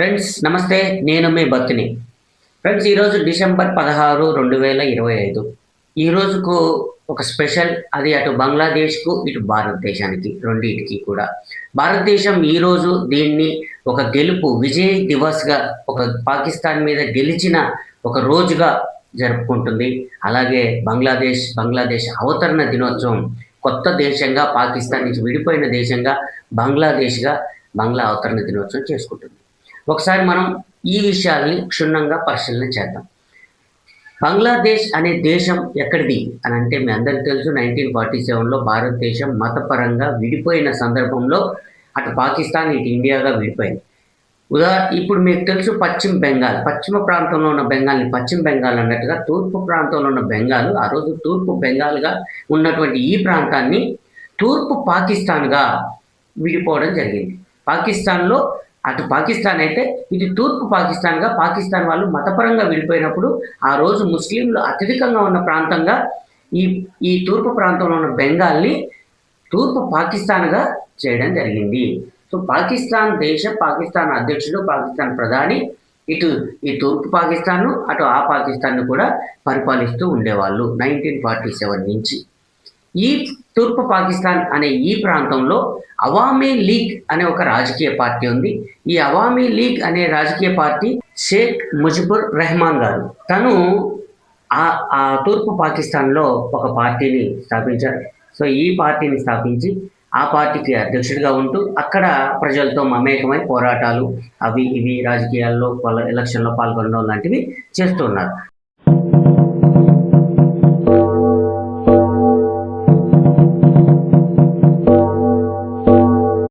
Friends నమస్తే, నేను మీ భక్తిని. ఫ్రెండ్స్ ఈరోజు డిసెంబర్ 16, 2025. ఈ రోజుకు ఒక స్పెషల్. అది అటు బంగ్లాదేశ్కు ఇటు భారతదేశానికి రెండింటికి కూడా. భారతదేశం ఈరోజు దీన్ని ఒక గెలుపు విజయ్ దివస్గా, ఒక పాకిస్తాన్ మీద గెలిచిన ఒక రోజుగా జరుపుకుంటుంది. అలాగే బంగ్లాదేశ్ అవతరణ దినోత్సవం, కొత్త దేశంగా పాకిస్తాన్ నుంచి విడిపోయిన దేశంగా బంగ్లా అవతరణ దినోత్సవం చేసుకుంటుంది. ఒకసారి మనం ఈ విషయాల్ని క్షుణ్ణంగా పరిశీలన చేద్దాం. బంగ్లాదేశ్ అనే దేశం ఎక్కడిది అని అంటే, మీ అందరికీ తెలుసు 1947లో భారతదేశం మతపరంగా విడిపోయిన సందర్భంలో అటు పాకిస్తాన్ ఇటు ఇండియాగా విడిపోయింది. ఇప్పుడు మీకు తెలుసు పశ్చిమ ప్రాంతంలో ఉన్న బెంగాల్ని పశ్చిమ బెంగాల్ అన్నట్టుగా, తూర్పు ప్రాంతంలో ఉన్న బెంగాల్, ఆ రోజు తూర్పు బెంగాల్గా ఉన్నటువంటి ఈ ప్రాంతాన్ని తూర్పు పాకిస్తాన్గా విడిపోవడం జరిగింది. పాకిస్తాన్లో అటు పాకిస్తాన్ అయితే ఇది తూర్పు పాకిస్తాన్గా, పాకిస్తాన్ వాళ్ళు మతపరంగా విడిపోయినప్పుడు ఆ రోజు ముస్లింలు అత్యధికంగా ఉన్న ప్రాంతంగా ఈ తూర్పు ప్రాంతంలో ఉన్న బెంగాల్ని తూర్పు పాకిస్తాన్గా చేయడం జరిగింది. సో పాకిస్తాన్ అధ్యక్షుడు, పాకిస్తాన్ ప్రధాని ఇటు ఈ తూర్పు పాకిస్తాన్ను అటు ఆ పాకిస్తాన్ను కూడా పరిపాలిస్తూ ఉండేవాళ్ళు 1947 నుంచి. ఈ తూర్పు పాకిస్తాన్ అనే ఈ ప్రాంతంలో అవామీ లీగ్ అనే ఒక రాజకీయ పార్టీ ఉంది. ఈ అవామీ లీగ్ అనే రాజకీయ పార్టీ షేక్ ముజిబుర్ రెహమాన్ గారు, తను ఆ తూర్పు పాకిస్తాన్లో ఒక పార్టీని స్థాపించారు. సో ఈ పార్టీని స్థాపించి ఆ పార్టీకి అధ్యక్షుడిగా ఉంటూ అక్కడ ప్రజలతో మమేకమై పోరాటాలు అవి ఇవి రాజకీయాల్లో ఎలక్షన్లో పాల్గొనడం లాంటివి చేస్తున్నారు.